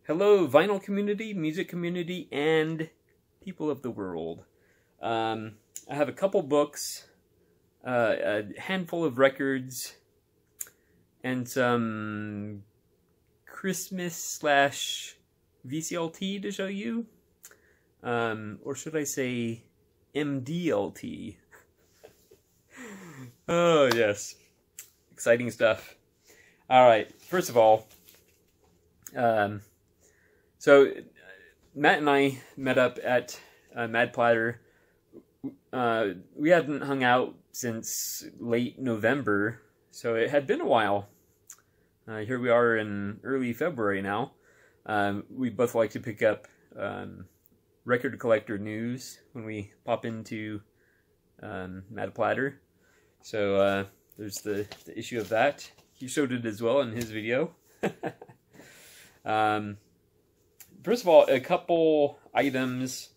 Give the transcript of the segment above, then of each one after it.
Hello, vinyl community, music community, and people of the world. I have a couple books, a handful of records, and some Christmas / VCLT to show you. Or should I say MDLT? Oh, yes. Exciting stuff. Alright, first of all, so Matt and I met up at Mad Platter. We hadn't hung out since late November, so it had been a while. Here we are in early February now. We both like to pick up record collector news when we pop into Mad Platter. So there's the issue of that. He showed it as well in his video. First of all, a couple items.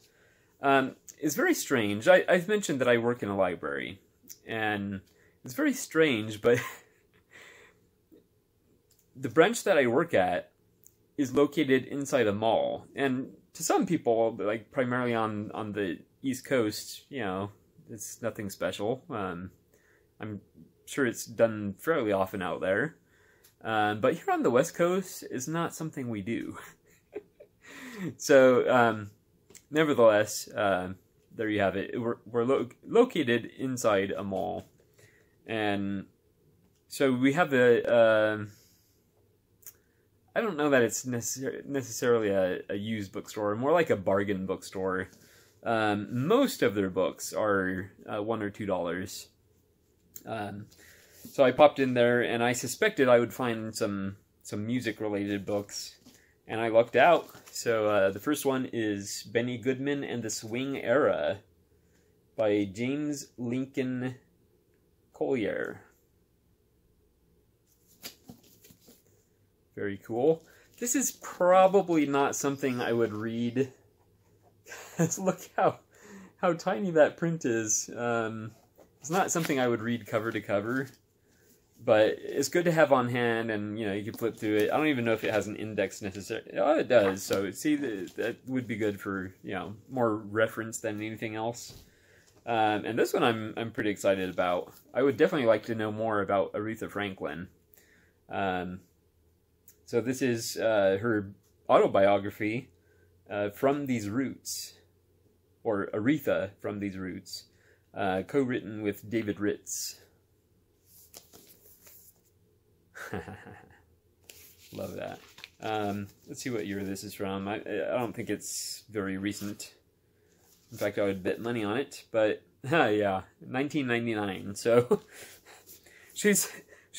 It's very strange. I've mentioned that I work in a library, and it's very strange, but the branch that I work at is located inside a mall. And to some people, like primarily on the East Coast, you know, it's nothing special. I'm sure it's done fairly often out there. But here on the West Coast, it's not something we do. So, nevertheless, there you have it. We're located inside a mall. And so we have I don't know that it's necessarily a used bookstore, more like a bargain bookstore. Most of their books are $1 or $2. So I popped in there, and I suspected I would find some music-related books, and I lucked out. So the first one is Benny Goodman and the Swing Era by James Lincoln Collier. Very cool. This is probably not something I would read. Look how tiny that print is. It's not something I would read cover to cover, but it's good to have on hand, and you know, you can flip through it. I don't even know if it has an index necessarily. Oh, it does. So see, that would be good for, you know, more reference than anything else. And this one I'm pretty excited about. I would definitely like to know more about Aretha Franklin. So this is her autobiography, From These Roots, or Aretha From These Roots, co-written with David Ritz. Love that. Let's see what year this is from. I don't think it's very recent. In fact, I would bet money on it. But yeah, 1999. So she's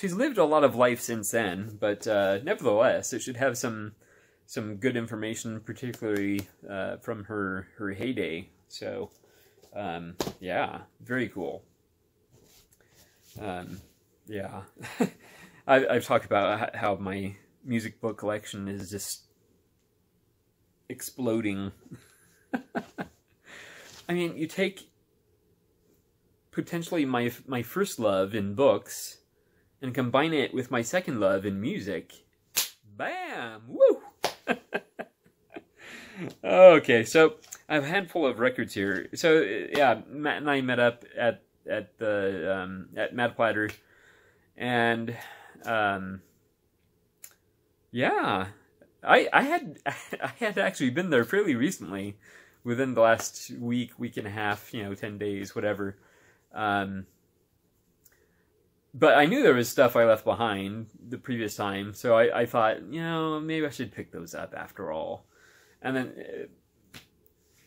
lived a lot of life since then. But nevertheless, it should have some good information, particularly from her heyday. So yeah, very cool. Yeah. I've talked about how my music book collection is just exploding. I mean, you take potentially my first love in books and combine it with my second love in music. Bam! Woo! Okay, so I have a handful of records here. So yeah, Matt and I met up at Mad Platter, and yeah, I had actually been there fairly recently, within the last week and a half, you know, 10 days, whatever. But I knew there was stuff I left behind the previous time, so I thought, you know, maybe I should pick those up after all. And then,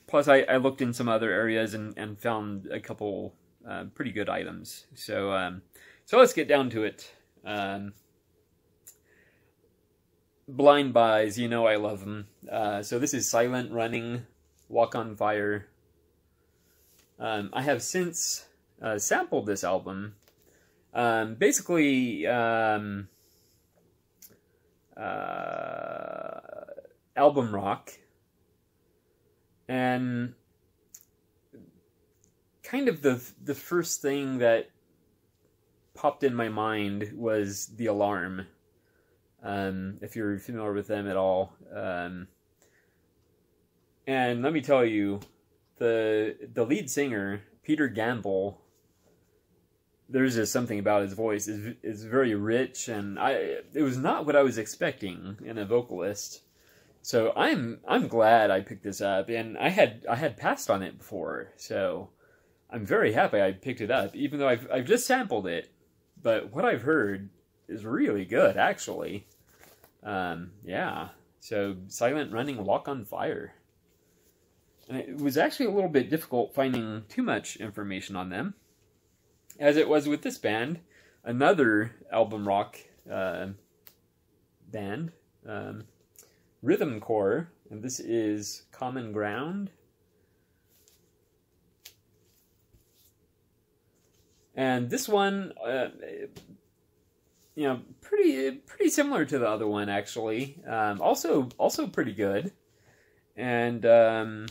plus I looked in some other areas and found a couple pretty good items. So let's get down to it. Blind Buys, you know I love them. So this is Silent Running, Walk on Fire. I have since sampled this album. Basically, album rock. And kind of the first thing that popped in my mind was The Alarm. if you're familiar with them at all. And let me tell you, the lead singer, Peter Gamble, there's just something about his voice is very rich, and it was not what I was expecting in a vocalist. So I'm glad I picked this up, and I had passed on it before, so I'm very happy I picked it up, even though I've just sampled it. But what I've heard is really good, actually. Yeah. So Silent Running Walk on Fire. And it was actually a little bit difficult finding too much information on them, as it was with this band, another album rock band, Rhythm Core, and this is Common Ground. And this one, you know, pretty similar to the other one, actually. Also pretty good. And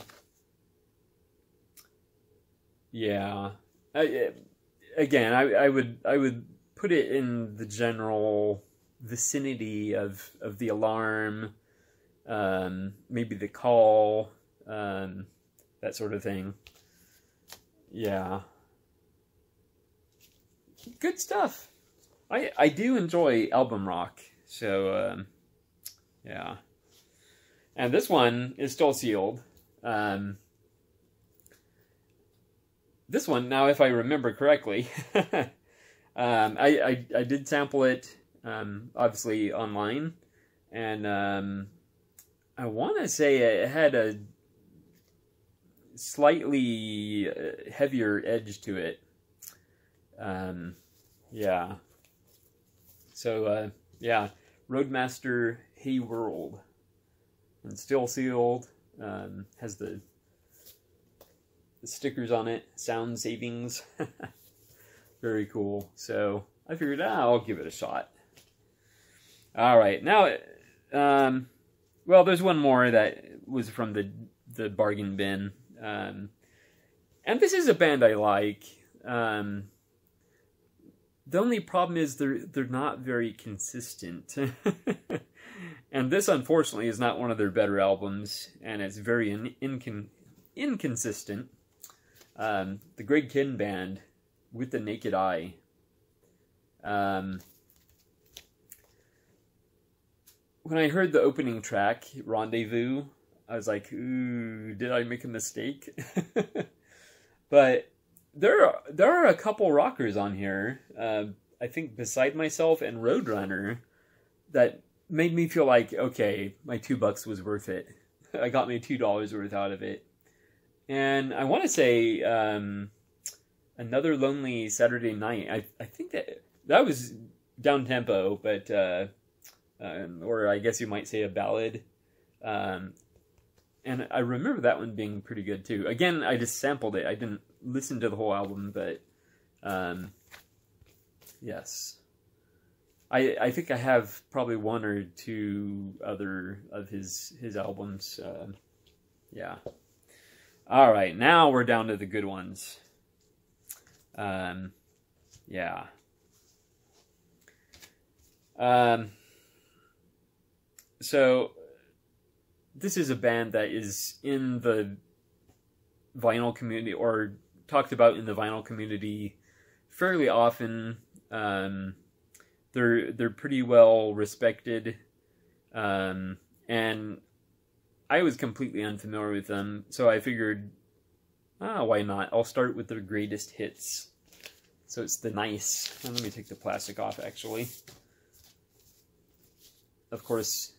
yeah, again, I would put it in the general vicinity of the Alarm, maybe the Call, that sort of thing. Yeah. Good stuff. I do enjoy album rock, so yeah. And this one is still sealed. This one, now if I remember correctly, I did sample it, obviously online, and I want to say it had a slightly heavier edge to it. Yeah. So, yeah, Roadmaster Hey World. And still sealed. Has the stickers on it. Sound savings. Very cool. So, I figured, I'll give it a shot. Alright, now, well, there's one more that was from the bargain bin. And this is a band I like. The only problem is they're not very consistent. And this, unfortunately, is not one of their better albums, and it's very inconsistent. The Greg Kihn Band, With the Naked Eye. When I heard the opening track, Rendezvous, I was like, ooh, did I make a mistake? But there are a couple rockers on here, I think Beside Myself and Roadrunner, that made me feel like, okay, my $2 was worth it. I got my $2 worth out of it. And I want to say Another Lonely Saturday Night. I think that was down-tempo, but or I guess you might say a ballad. And I remember that one being pretty good, too. Again, I just sampled it. I didn't listen to the whole album, but yes. I think I have probably one or two other of his albums. Yeah. All right, now we're down to the good ones. Yeah. So this is a band that is in the vinyl community, or talked about in the vinyl community fairly often. They're pretty well respected, and I was completely unfamiliar with them, so I figured, why not? I'll start with their greatest hits. So it's the Nice. And let me take the plastic off, actually. Of course,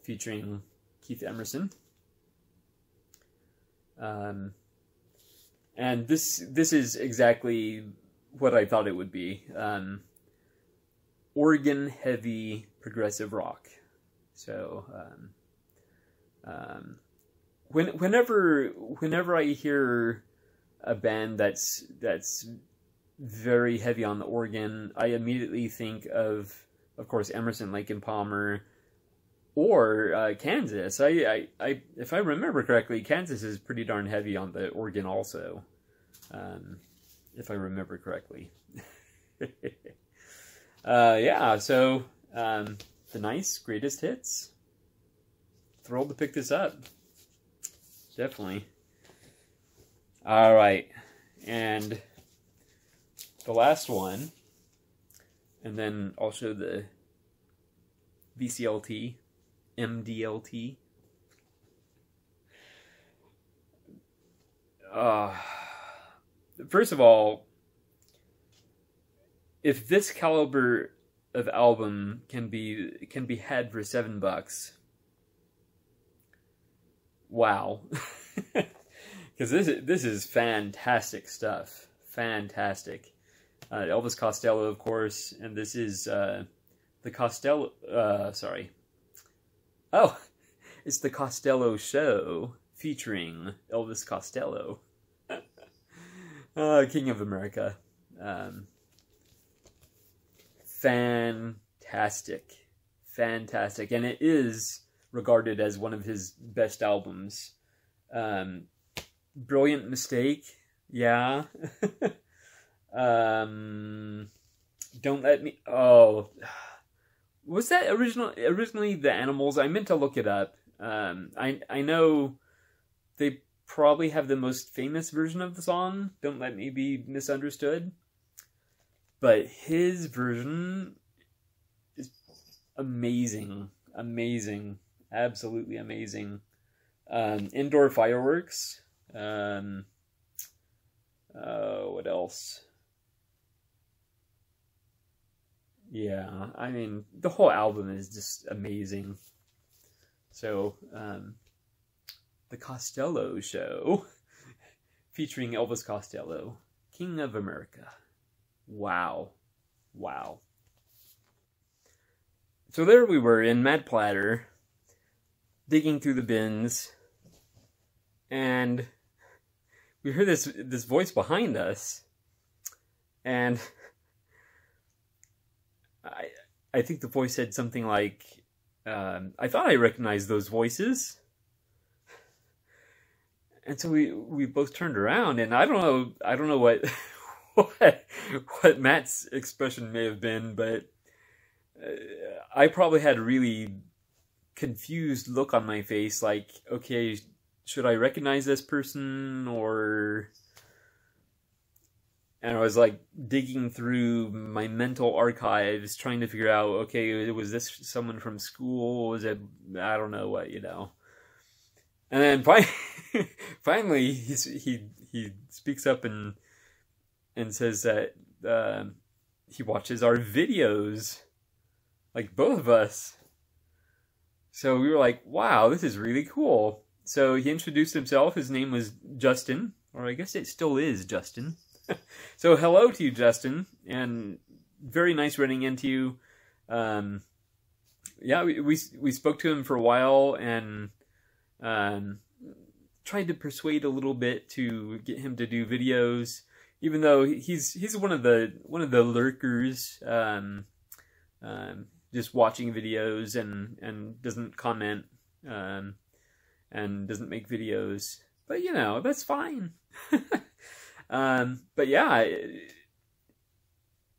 featuring Keith Emerson. And this is exactly what I thought it would be. Organ-heavy progressive rock. So, whenever I hear a band that's very heavy on the organ, I immediately think of course, Emerson, Lake and Palmer, or Kansas. If I remember correctly, Kansas is pretty darn heavy on the organ also, if I remember correctly. Yeah, so the nice greatest hits. Thrilled to pick this up. Definitely. All right, and the last one, and then I'll show the VCLT, MDLT. First of all, if this caliber of album can be had for $7, wow. Because this is fantastic stuff. Fantastic. Elvis Costello, of course, and this is the Costello. Sorry. Oh, it's the Costello Show featuring Elvis Costello, King of America. Fantastic, fantastic, and it is regarded as one of his best albums. Brilliant Mistake, yeah. Don't Let Me. Oh, was that originally the Animals? I meant to look it up. I know they probably have the most famous version of the song. Don't Let Me Be Misunderstood, but his version is amazing, amazing, absolutely amazing. Indoor Fireworks. What else? Yeah, I mean, the whole album is just amazing. So, the Costello Show, featuring Elvis Costello, King of America. Wow. Wow. So there we were in Mad Platter, digging through the bins, and we heard this voice behind us, and I think the voice said something like, I thought I recognized those voices. And so we both turned around, and I don't know what what Matt's expression may have been, but I probably had a really confused look on my face, like, okay, should I recognize this person, or... And I was like digging through my mental archives, trying to figure out, okay, was this someone from school? Was it, I don't know what, you know. And then finally, he speaks up and says that he watches our videos, like both of us. So we were like, wow, this is really cool. So he introduced himself. His name was Justin, or I guess it still is Justin. So hello to you, Justin, and very nice running into you. Yeah, we spoke to him for a while and tried to persuade a little bit to get him to do videos, even though he's one of the lurkers, just watching videos and doesn't comment and doesn't make videos. But you know, that's fine. But yeah,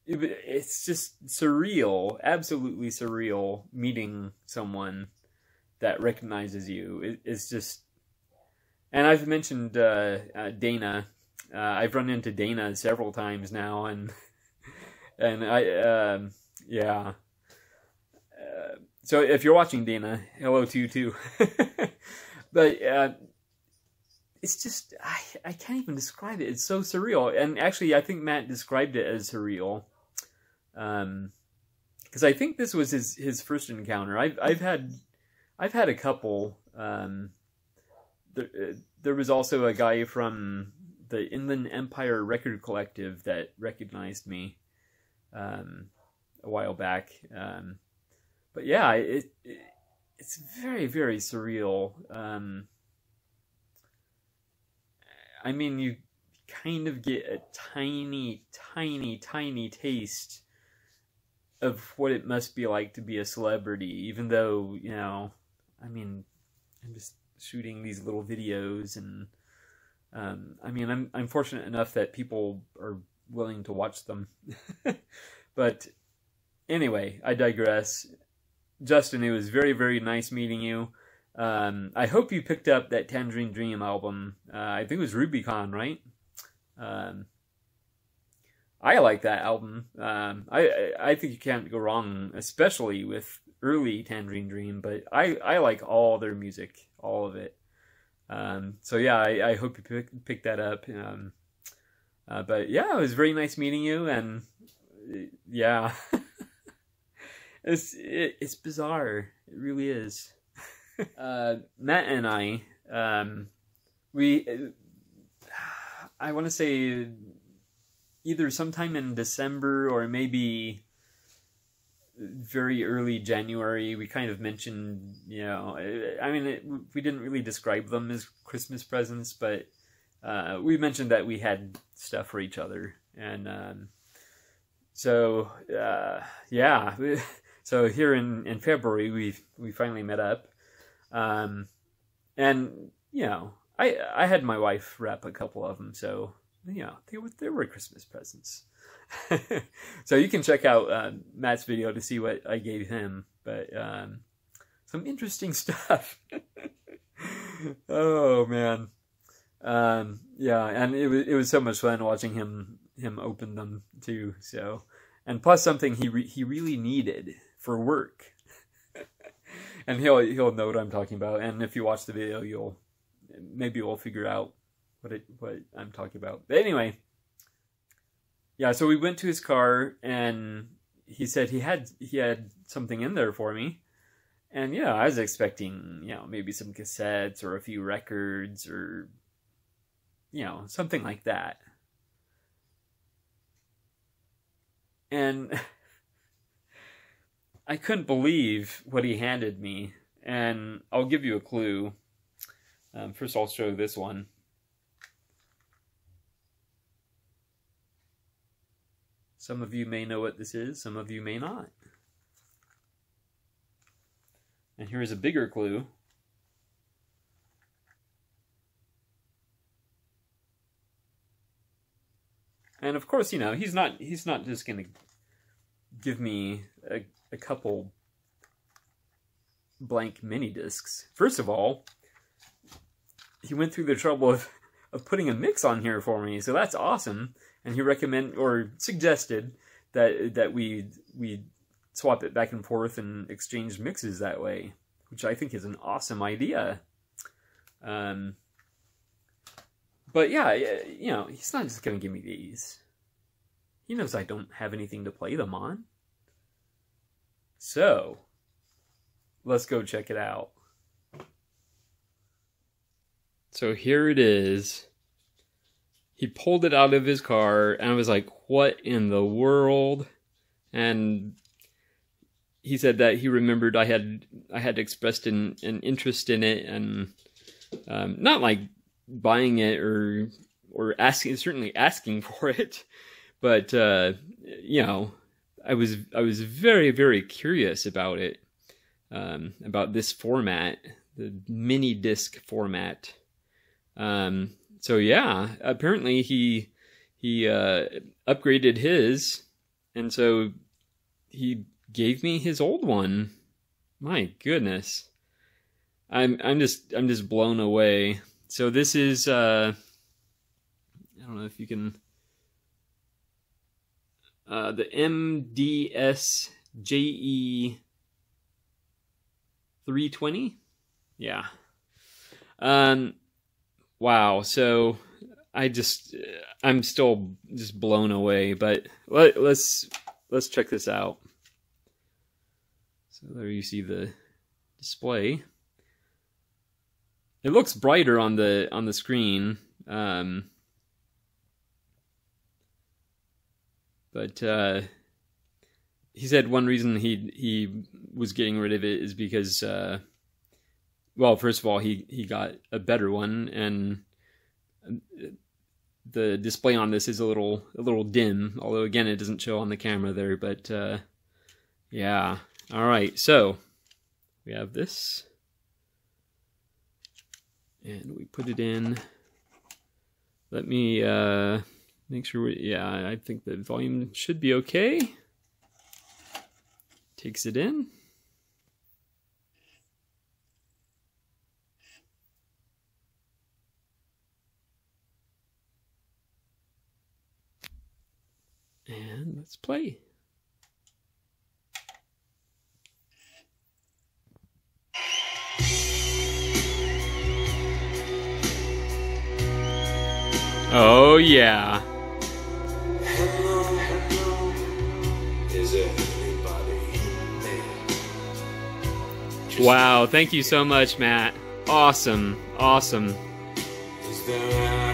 it's just surreal, absolutely surreal, meeting someone that recognizes you. It's just, and I've mentioned Dana. I've run into Dana several times now, and I yeah. So if you're watching, Dana, hello to you too. But it's just, I can't even describe it. It's so surreal. And actually, I think Matt described it as surreal. Because I think this was his first encounter. I've had a couple. There was also a guy from the Inland Empire Record Collective that recognized me a while back. But yeah, it's very, very surreal. I mean, you kind of get a tiny, tiny, tiny taste of what it must be like to be a celebrity, even though, you know, I mean, I'm just shooting these little videos, and I mean, I'm fortunate enough that people are willing to watch them. But anyway, I digress. Justin, it was very, very nice meeting you. I hope you picked up that Tangerine Dream album. I think it was Rubicon, right? I like that album. I think you can't go wrong, especially with early Tangerine Dream. But I like all their music, all of it. So yeah, I hope you picked that up. But yeah, it was very nice meeting you, and yeah, it's bizarre. It really is. Matt and I, I want to say either sometime in December or maybe very early January, we kind of mentioned, you know, I mean, we didn't really describe them as Christmas presents, but we mentioned that we had stuff for each other. And so, yeah, so here in February, we finally met up. And, you know, I had my wife wrap a couple of them, so, you know, they were Christmas presents. So you can check out Matt's video to see what I gave him, but some interesting stuff. Oh man, yeah, and it was so much fun watching him open them too. So, and plus something he really needed for work, and he'll know what I'm talking about. And if you watch the video, maybe we'll figure out what I'm talking about. But anyway. Yeah, so we went to his car, and he said he had something in there for me. And, yeah, I was expecting, you know, maybe some cassettes or a few records or, you know, something like that. And I couldn't believe what he handed me. And I'll give you a clue. First, I'll show this one. Some of you may know what this is, some of you may not. And here's a bigger clue. And of course, you know, he's not just going to give me a couple blank mini discs. First of all, he went through the trouble of putting a mix on here for me, so that's awesome. And he suggested that we swap it back and forth and exchange mixes that way, which I think is an awesome idea. But yeah, you know, he's not just going to give me these. He knows I don't have anything to play them on. So, let's go check it out. So here it is. He pulled it out of his car, and I was like, what in the world? And he said that he remembered I had expressed an interest in it, and not like buying it or certainly asking for it, but you know, I was very, very curious about it, about this format, the Minidisc format. So yeah, apparently he upgraded his, and so he gave me his old one. My goodness, I'm just blown away. So this is I don't know if you can the MDS JE 320, yeah. Wow, so I'm still just blown away, but let's check this out. So there you see the display. It looks brighter on the screen, but he said one reason he was getting rid of it is because well, first of all, he got a better one, and the display on this is a little dim, although again it doesn't show on the camera there, but yeah. All right, so we have this, and we put it in. Let me make sure yeah, I think the volume should be okay. Takes it in. And let's play. Oh yeah. Hello, is anybody there? Wow, thank you so much, Matt. Awesome, awesome. Is there